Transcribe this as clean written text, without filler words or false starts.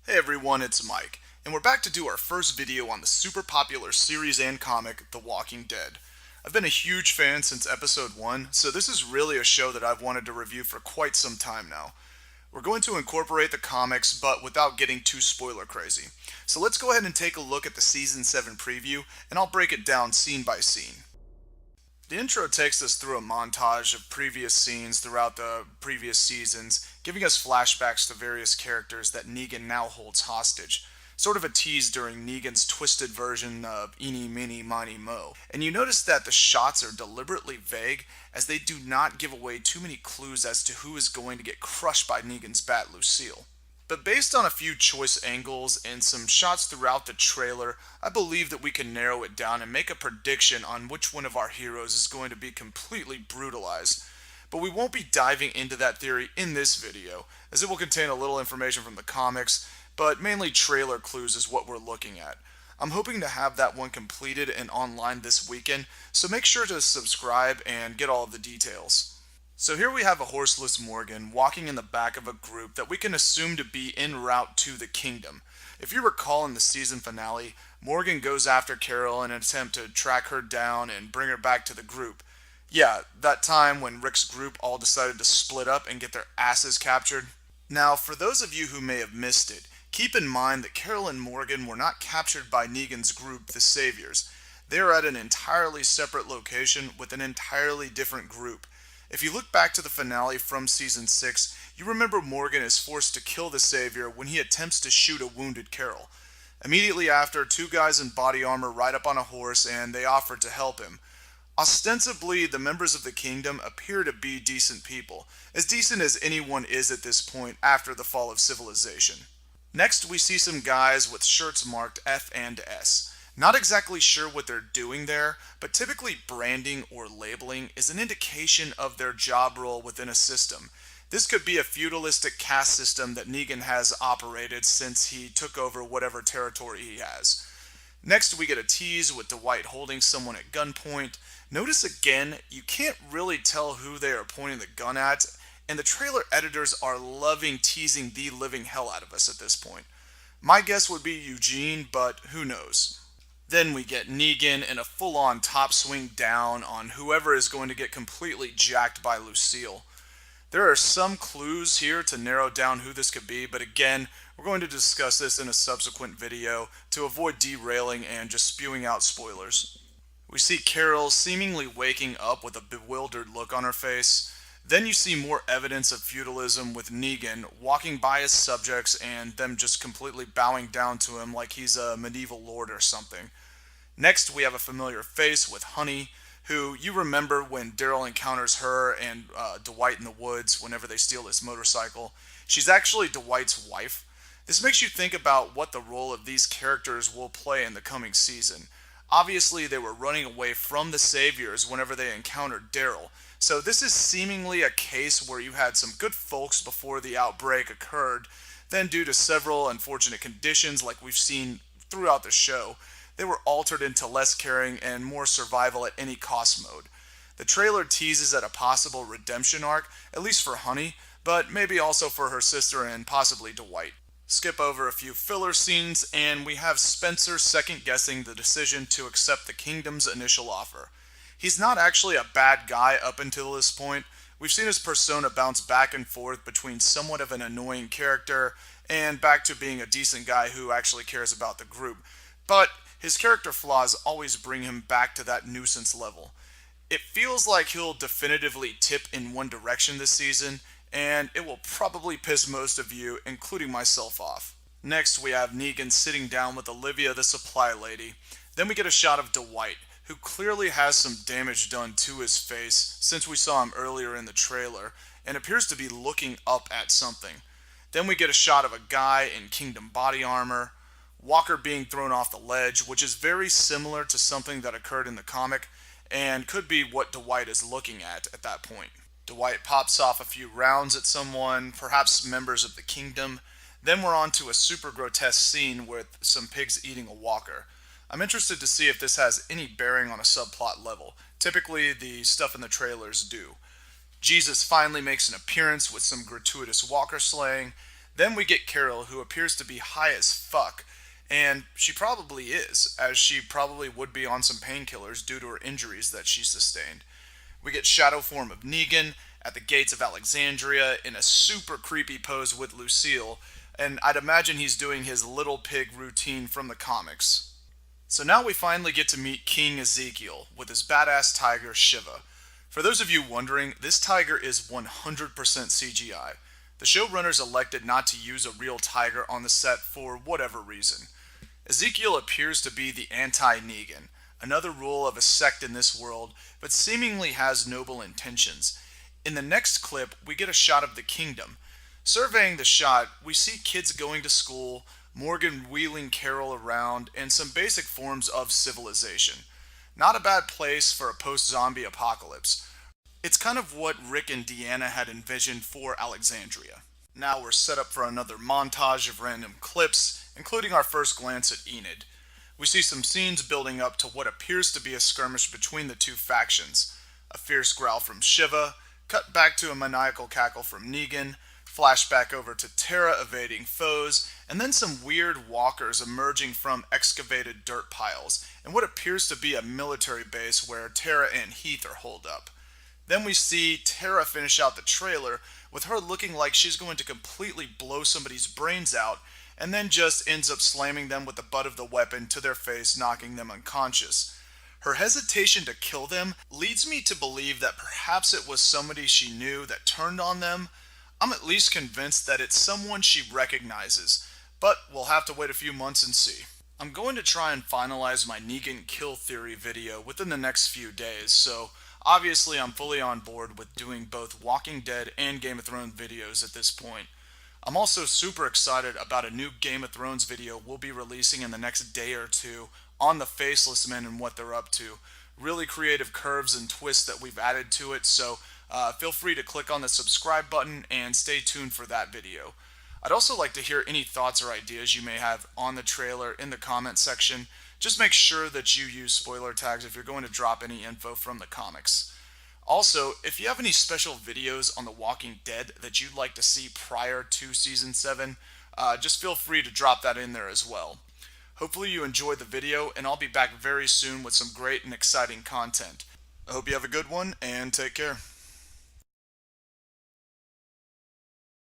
Hey everyone, it's Mike, and we're back to do our first video on the super popular series and comic, The Walking Dead. I've been a huge fan since episode 1, so this is really a show that I've wanted to review for quite some time now. We're going to incorporate the comics, but without getting too spoiler crazy. So let's go ahead and take a look at the Season 7 preview, and I'll break it down scene by scene. The intro takes us through a montage of previous scenes throughout the previous seasons, giving us flashbacks to various characters that Negan now holds hostage. Sort of a tease during Negan's twisted version of Eeny, Meeny, Miny, Mo. And you notice that the shots are deliberately vague, as they do not give away too many clues as to who is going to get crushed by Negan's bat, Lucille. But based on a few choice angles and some shots throughout the trailer, I believe that we can narrow it down and make a prediction on which one of our heroes is going to be completely brutalized. But we won't be diving into that theory in this video, as it will contain a little information from the comics, but mainly trailer clues is what we're looking at. I'm hoping to have that one completed and online this weekend, so make sure to subscribe and get all of the details. So here we have a horseless Morgan walking in the back of a group that we can assume to be en route to the kingdom. If you recall in the season finale, Morgan goes after Carol in an attempt to track her down and bring her back to the group. Yeah, that time when Rick's group all decided to split up and get their asses captured. Now, for those of you who may have missed it, keep in mind that Carol and Morgan were not captured by Negan's group, the Saviors. They are at an entirely separate location with an entirely different group. If you look back to the finale from Season 6, you remember Morgan is forced to kill the Savior when he attempts to shoot a wounded Carol. Immediately after, two guys in body armor ride up on a horse and they offer to help him. Ostensibly, the members of the kingdom appear to be decent people, as decent as anyone is at this point after the fall of civilization. Next, we see some guys with shirts marked F and S. Not exactly sure what they're doing there, but typically branding or labeling is an indication of their job role within a system. This could be a feudalistic caste system that Negan has operated since he took over whatever territory he has. Next, we get a tease with Dwight holding someone at gunpoint. Notice again, you can't really tell who they are pointing the gun at, and the trailer editors are loving teasing the living hell out of us at this point. My guess would be Eugene, but who knows. Then we get Negan in a full-on top swing down on whoever is going to get completely jacked by Lucille. There are some clues here to narrow down who this could be, but again, we're going to discuss this in a subsequent video to avoid derailing and just spewing out spoilers. We see Carol seemingly waking up with a bewildered look on her face. Then you see more evidence of feudalism with Negan walking by his subjects and them just completely bowing down to him like he's a medieval lord or something. Next, we have a familiar face with Honey, who you remember when Daryl encounters her and Dwight in the woods whenever they steal his motorcycle. She's actually Dwight's wife. This makes you think about what the role of these characters will play in the coming season. Obviously, they were running away from the Saviors whenever they encountered Daryl, so this is seemingly a case where you had some good folks before the outbreak occurred, then due to several unfortunate conditions like we've seen throughout the show, they were altered into less caring and more survival at any cost mode. The trailer teases at a possible redemption arc, at least for Honey, but maybe also for her sister and possibly Dwight. Skip over a few filler scenes, and we have Spencer second-guessing the decision to accept the kingdom's initial offer. He's not actually a bad guy up until this point. We've seen his persona bounce back and forth between somewhat of an annoying character and back to being a decent guy who actually cares about the group. But his character flaws always bring him back to that nuisance level. It feels like he'll definitively tip in one direction this season, and it will probably piss most of you, including myself, off. Next, we have Negan sitting down with Olivia, the supply lady. Then we get a shot of Dwight, who clearly has some damage done to his face since we saw him earlier in the trailer, and appears to be looking up at something. Then we get a shot of a guy in Kingdom body armor, Walker being thrown off the ledge, which is very similar to something that occurred in the comic, and could be what Dwight is looking at that point. Dwight pops off a few rounds at someone, perhaps members of the kingdom. Then we're on to a super grotesque scene with some pigs eating a walker. I'm interested to see if this has any bearing on a subplot level. Typically, the stuff in the trailers do. Jesus finally makes an appearance with some gratuitous walker slaying. Then we get Carol, who appears to be high as fuck, and she probably is, as she probably would be on some painkillers due to her injuries that she sustained. We get shadow form of Negan at the gates of Alexandria in a super creepy pose with Lucille, and I'd imagine he's doing his little pig routine from the comics. So now we finally get to meet King Ezekiel with his badass tiger Shiva. For those of you wondering, this tiger is 100% CGI. The showrunners elected not to use a real tiger on the set for whatever reason. Ezekiel appears to be the anti-Negan, another rule of a sect in this world, but seemingly has noble intentions. In the next clip, we get a shot of the kingdom. Surveying the shot, we see kids going to school, Morgan wheeling Carol around, and some basic forms of civilization. Not a bad place for a post-zombie apocalypse. It's kind of what Rick and Deanna had envisioned for Alexandria. Now we're set up for another montage of random clips, including our first glance at Enid. We see some scenes building up to what appears to be a skirmish between the two factions. A fierce growl from Shiva, cut back to a maniacal cackle from Negan, flashback over to Tara evading foes, and then some weird walkers emerging from excavated dirt piles, and what appears to be a military base where Tara and Heath are holed up. Then we see Tara finish out the trailer with her looking like she's going to completely blow somebody's brains out, and then just ends up slamming them with the butt of the weapon to their face, knocking them unconscious. Her hesitation to kill them leads me to believe that perhaps it was somebody she knew that turned on them. I'm at least convinced that it's someone she recognizes, but we'll have to wait a few months and see. I'm going to try and finalize my Negan kill theory video within the next few days, so obviously I'm fully on board with doing both Walking Dead and Game of Thrones videos at this point. I'm also super excited about a new Game of Thrones video we'll be releasing in the next day or two on the Faceless Men and what they're up to. Really creative curves and twists that we've added to it, so feel free to click on the subscribe button and stay tuned for that video. I'd also like to hear any thoughts or ideas you may have on the trailer in the comment section. Just make sure that you use spoiler tags if you're going to drop any info from the comics. Also, if you have any special videos on The Walking Dead that you'd like to see prior to Season 7, just feel free to drop that in there as well. Hopefully you enjoyed the video, and I'll be back very soon with some great and exciting content. I hope you have a good one, and take care.